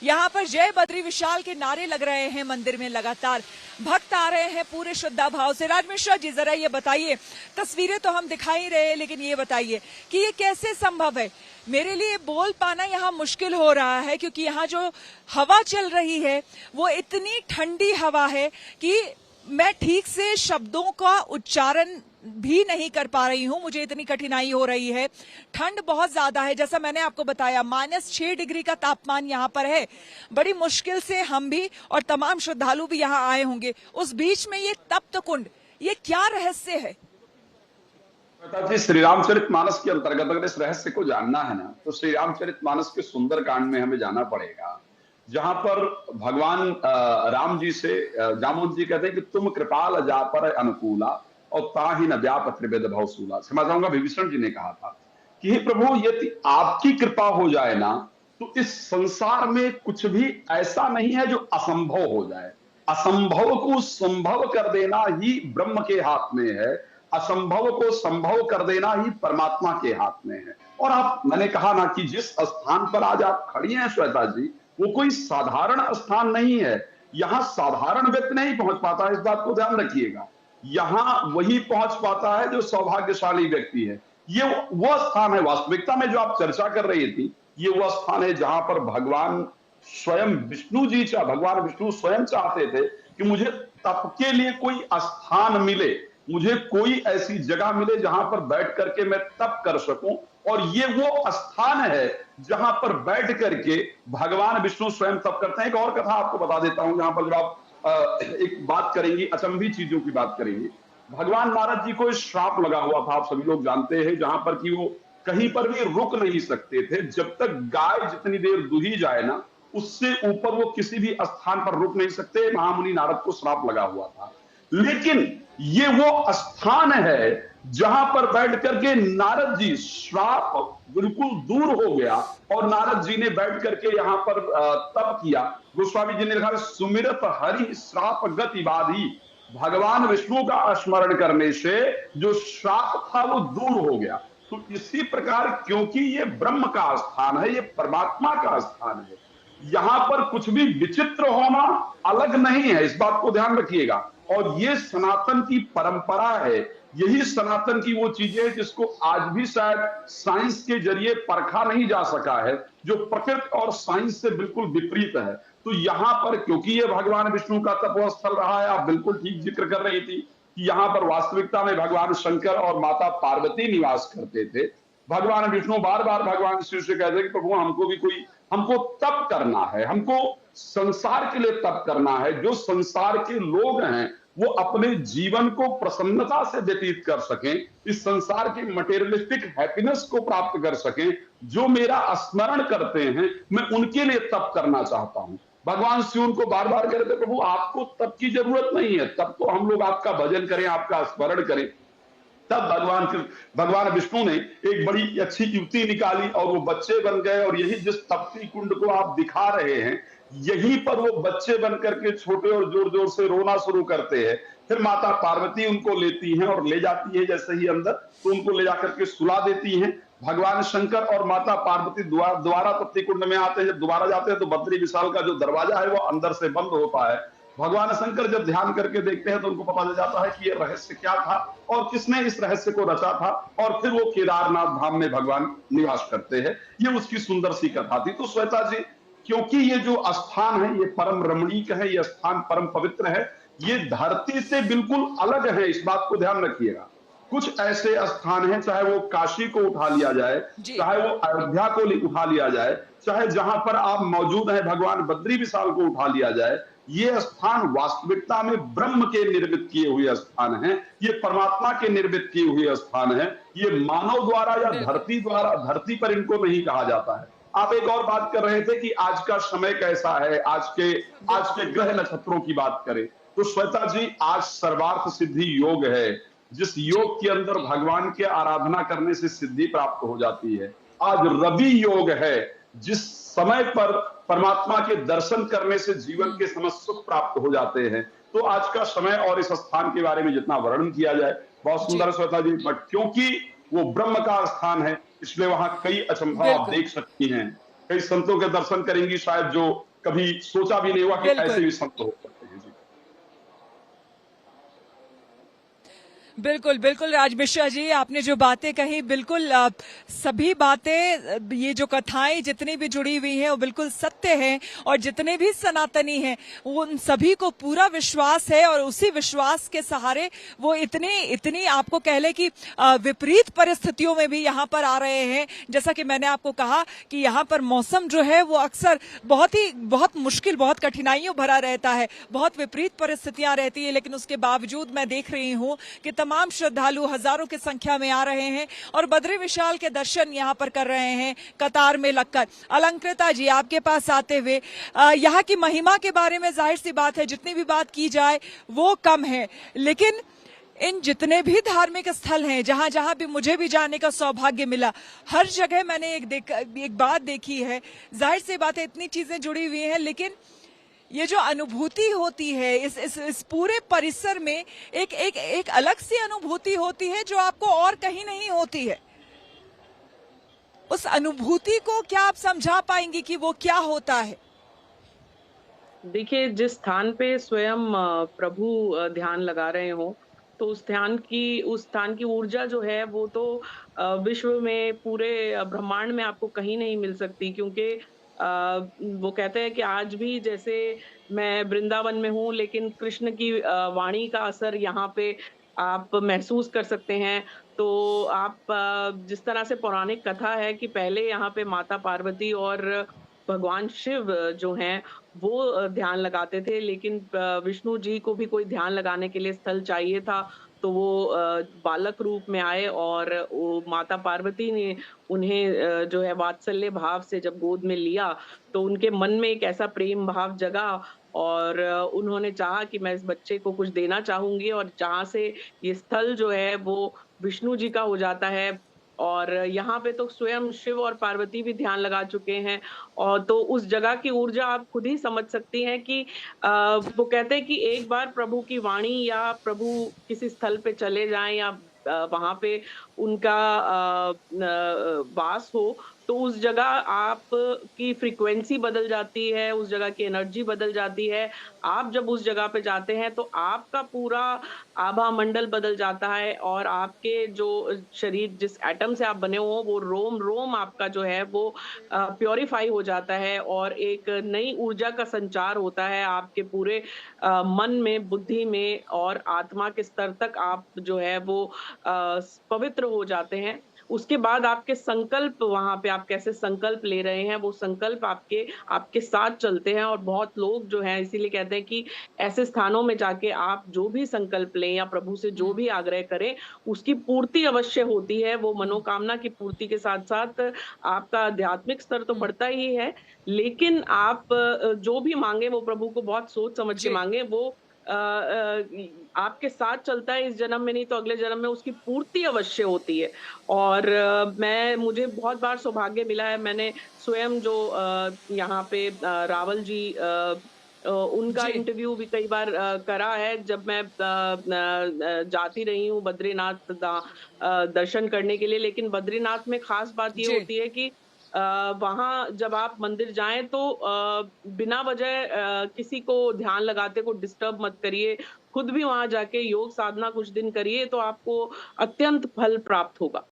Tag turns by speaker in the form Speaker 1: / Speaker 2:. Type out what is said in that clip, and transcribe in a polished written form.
Speaker 1: यहाँ पर जय बद्री विशाल के नारे लग रहे हैं, मंदिर में लगातार भक्त आ रहे हैं पूरे श्रद्धा भाव से। राज मिश्रा जी, जरा ये बताइए, तस्वीरें तो हम दिखाई रहे हैं, लेकिन ये बताइए कि ये कैसे संभव है? मेरे लिए बोल पाना यहाँ मुश्किल हो रहा है, क्योंकि यहाँ जो हवा चल रही है वो इतनी ठंडी हवा है कि मैं ठीक से शब्दों का उच्चारण भी नहीं कर पा रही हूं, मुझे इतनी कठिनाई हो रही है। ठंड बहुत ज्यादा है, जैसा मैंने आपको बताया, -6 डिग्री का तापमान यहाँ पर है। बड़ी मुश्किल से हम भी और तमाम श्रद्धालु भी यहाँ आए होंगे। उस बीच में ये तप्त कुंड, ये क्या रहस्य है?
Speaker 2: जी, श्री रामचरितमानस के अंतर्गत अगर इस रहस्य को जानना है ना, तो श्री रामचरितमानस के सुंदर कांड में हमें जाना पड़ेगा, जहां पर भगवान राम जी से जामोद जी कहते हैं कि तुम कृपाल जा पर अनुकूला और ताहि न व्याप त्रिवेद भवसूला। क्षमा चाहूंगा, विभीषण जी ने कहा था कि हे प्रभु, यदि आपकी कृपा हो जाए ना, तो इस संसार में कुछ भी ऐसा नहीं है जो असंभव हो जाए। असंभव को संभव कर देना ही ब्रह्म के हाथ में है, असंभव को संभव कर देना ही परमात्मा के हाथ में है। और मैंने कहा ना कि जिस स्थान पर आज आप खड़ी हैं श्वेता जी, वो कोई साधारण स्थान नहीं है। यहां साधारण व्यक्ति नहीं पहुंच पाता है, इस बात को ध्यान रखिएगा। यहां वही पहुंच पाता है जो सौभाग्यशाली व्यक्ति है। ये वो स्थान है, वास्तविकता में जो आप चर्चा कर रही थी, ये वो स्थान है जहां पर भगवान स्वयं विष्णु जी भगवान विष्णु स्वयं चाहते थे कि मुझे तप के लिए कोई स्थान मिले, मुझे कोई ऐसी जगह मिले जहां पर बैठ करके मैं तप कर सकूं। और ये वो स्थान है जहां पर बैठ करके भगवान विष्णु स्वयं तप करते हैं। एक और कथा आपको बता देता हूं, जहां पर जब आप एक बात करेंगी, अचंभी चीजों की बात करेंगे। भगवान नारद जी को श्राप लगा हुआ था, आप सभी लोग जानते हैं, जहां पर कि वो कहीं पर भी रुक नहीं सकते थे। जब तक गाय जितनी देर दूही जाए ना, उससे ऊपर वो किसी भी स्थान पर रुक नहीं सकते। महामुनि नारद को श्राप लगा हुआ था। लेकिन ये वो स्थान है जहां पर बैठ करके नारद जी, श्राप बिल्कुल दूर हो गया और नारद जी ने बैठ करके यहां पर तप किया। गोस्वामी जी ने लिखा, सुमिरत हरि श्राप गति बाधी। भगवान विष्णु का स्मरण करने से जो श्राप था वो दूर हो गया। तो इसी प्रकार, क्योंकि ये ब्रह्म का स्थान है, ये परमात्मा का स्थान है, यहां पर कुछ भी विचित्र होना अलग नहीं है, इस बात को ध्यान रखिएगा। और ये सनातन की परंपरा है, यही सनातन की वो चीजें है जिसको आज भी शायद साइंस के जरिए परखा नहीं जा सका है, जो प्रकृति और साइंस से बिल्कुल विपरीत है। तो यहां पर, क्योंकि ये भगवान विष्णु का तपोस्थल रहा है, आप बिल्कुल ठीक जिक्र कर रही थी कि यहां पर वास्तविकता में भगवान शंकर और माता पार्वती निवास करते थे। भगवान विष्णु बार बार भगवान शिव से कहते कि प्रभु, हमको तप करना है, हमको संसार के लिए तप करना है। जो संसार के लोग हैं वो अपने जीवन को प्रसन्नता से व्यतीत कर सकें, इस संसार के मटेरियलिस्टिक हैप्पीनेस को प्राप्त कर सकें, जो मेरा स्मरण करते हैं, मैं उनके लिए तप करना चाहता हूं। भगवान शिव उनको बार बार कहते, प्रभु आपको तप की जरूरत नहीं है, तब तो हम लोग आपका भजन करें, आपका स्मरण करें। तब भगवान विष्णु ने एक बड़ी अच्छी युक्ति निकाली और वो बच्चे बन गए। और यही जिस तप्ती कुंड को आप दिखा रहे हैं, यहीं पर वो बच्चे बन करके छोटे और जोर जोर से रोना शुरू करते हैं। फिर माता पार्वती उनको लेती हैं और ले जाती है जैसे ही अंदर, तो उनको ले जाकर के सुला देती हैं। भगवान शंकर और माता पार्वती दोबारा तप्ती कुंड में आते हैं। जब दोबारा जाते हैं तो बद्री विशाल का जो दरवाजा है वो अंदर से बंद होता है। भगवान शंकर जब ध्यान करके देखते हैं तो उनको पता चल जाता है कि ये रहस्य क्या था और किसने इस रहस्य को रचा था। और फिर वो केदारनाथ धाम में भगवान निवास करते हैं। ये उसकी सुंदर सी कथा थी। तो श्वेता जी, क्योंकि ये जो स्थान है ये परम रमणीक है, ये स्थान परम पवित्र है, ये धरती से बिल्कुल अलग है, इस बात को ध्यान रखिएगा। कुछ ऐसे स्थान हैं, चाहे वो काशी को उठा लिया जाए, चाहे वो अयोध्या को उठा लिया जाए, चाहे जहां पर आप मौजूद हैं भगवान बद्री विशाल को उठा लिया जाए, ये स्थान वास्तविकता में ब्रह्म के निर्मित किए हुए स्थान हैं, ये परमात्मा के निर्मित किए हुए स्थान हैं। ये मानव द्वारा या धरती पर इनको नहीं कहा जाता है। आप एक और बात कर रहे थे कि आज का समय कैसा है, आज के ग्रह नक्षत्रों की बात करें तो श्वेता जी, आज सर्वार्थ सिद्धि योग है, जिस योग के अंदर भगवान के आराधना करने से सिद्धि प्राप्त हो जाती है। आज रवि योग है, जिस समय पर परमात्मा के दर्शन करने से जीवन के समस्त सुख प्राप्त हो जाते हैं। तो आज का समय और इस स्थान के बारे में जितना वर्णन किया जाए बहुत सुंदर श्वेता जी, बट क्योंकि वो ब्रह्म का स्थान है इसलिए वहां कई अचंभा आप देख सकती हैं। कई संतों के दर्शन करेंगी शायद जो कभी सोचा भी नहीं हुआ कि ऐसे
Speaker 1: बिल्कुल।
Speaker 2: भी संत हो सकते हैं। जी।
Speaker 1: बिल्कुल, बिल्कुल राज मिश्रा जी, आपने जो बातें कही बिल्कुल सभी बातें ये जो कथाएं जितनी भी जुड़ी हुई हैं वो बिल्कुल सत्य हैं और जितने भी सनातनी हैं वो उन सभी को पूरा विश्वास है और उसी विश्वास के सहारे वो इतनी इतनी आपको कह ले कि विपरीत परिस्थितियों में भी यहाँ पर आ रहे हैं। जैसा कि मैंने आपको कहा कि यहाँ पर मौसम जो है वो अक्सर बहुत मुश्किल, बहुत कठिनाइयों भरा रहता है, बहुत विपरीत परिस्थितियां रहती है, लेकिन उसके बावजूद मैं देख रही हूँ कि तमाम श्रद्धालु हजारों की संख्या में आ रहे हैं और बद्री विशाल के दर्शन यहाँ पर कर रहे हैं कतार में लगकर। अलंकृता जी, आपके पास आते हुए यहाँ की महिमा के बारे में जाहिर सी बात है जितनी भी बात की जाए वो कम है, लेकिन इन जितने भी धार्मिक स्थल हैं जहां जहां भी मुझे भी जाने का सौभाग्य मिला, हर जगह मैंने एक बात देखी है। जाहिर सी बात है इतनी चीजें जुड़ी हुई हैं, लेकिन ये जो अनुभूति होती है इस पूरे परिसर में एक अलग सी अनुभूति होती है जो आपको और कहीं नहीं होती है। उस अनुभूति को क्या आप समझा पाएंगी कि वो क्या होता है?
Speaker 3: देखिए, जिस स्थान पे स्वयं प्रभु ध्यान लगा रहे हों, तो उस स्थान की ऊर्जा जो है वो तो विश्व में पूरे ब्रह्मांड में आपको कहीं नहीं मिल सकती, क्योंकि वो कहते हैं कि आज भी जैसे मैं वृंदावन में हूँ, लेकिन कृष्ण की वाणी का असर यहाँ पे आप महसूस कर सकते हैं। तो आप जिस तरह से पौराणिक कथा है कि पहले यहाँ पे माता पार्वती और भगवान शिव जो हैं वो ध्यान लगाते थे, लेकिन विष्णु जी को भी कोई ध्यान लगाने के लिए स्थल चाहिए था, तो वो बालक रूप में आए और वो माता पार्वती ने उन्हें जो है वात्सल्य भाव से जब गोद में लिया, तो उनके मन में एक ऐसा प्रेम भाव जगा और उन्होंने चाहा कि मैं इस बच्चे को कुछ देना चाहूँगी, और जहाँ से ये स्थल जो है वो विष्णु जी का हो जाता है। और यहाँ पे तो स्वयं शिव और पार्वती भी ध्यान लगा चुके हैं, और तो उस जगह की ऊर्जा आप खुद ही समझ सकती हैं कि वो कहते हैं कि एक बार प्रभु की वाणी या प्रभु किसी स्थल पे चले जाएं या वहां पे उनका वास हो, तो उस जगह आप की फ्रीक्वेंसी बदल जाती है, उस जगह की एनर्जी बदल जाती है। आप जब उस जगह पे जाते हैं तो आपका पूरा आभा मंडल बदल जाता है, और आपके जो शरीर जिस एटम से आप बने हो वो रोम-रोम आपका जो है वो प्यूरिफाई हो जाता है, और एक नई ऊर्जा का संचार होता है आपके पूरे मन में, बुद्धि में और आत्मा के स्तर तक आप जो है वो पवित्र हो जाते हैं। उसके बाद आपके संकल्प, वहाँ पे आप कैसे संकल्प ले रहे हैं, वो संकल्प आपके आपके साथ चलते हैं। और बहुत लोग जो हैं इसीलिए कहते हैं कि ऐसे स्थानों में जाके आप जो भी संकल्प लें या प्रभु से जो भी आग्रह करें, उसकी पूर्ति अवश्य होती है। वो मनोकामना की पूर्ति के साथ-साथ आपका आध्यात्मिक स्तर तो बढ़ता ही है, लेकिन आप जो भी माँगे वो प्रभु को बहुत सोच समझ के
Speaker 1: जी।
Speaker 3: माँगे। वो आपके साथ चलता है, इस जन्म में नहीं तो अगले जन्म में उसकी पूर्ति अवश्य होती है। और मुझे बहुत बार सौभाग्य मिला है, मैंने स्वयं जो यहाँ पे रावल जी उनका
Speaker 1: जी।
Speaker 3: इंटरव्यू भी कई बार करा है, जब मैं जाती रही हूँ बद्रीनाथ दर्शन करने के लिए। लेकिन बद्रीनाथ में खास बात ये
Speaker 1: जी।
Speaker 3: होती है कि वहाँ जब आप मंदिर जाएँ तो बिना वजह किसी को ध्यान लगाते को डिस्टर्ब मत करिए। खुद भी वहाँ जाके योग साधना कुछ दिन करिए, तो आपको अत्यंत फल प्राप्त होगा।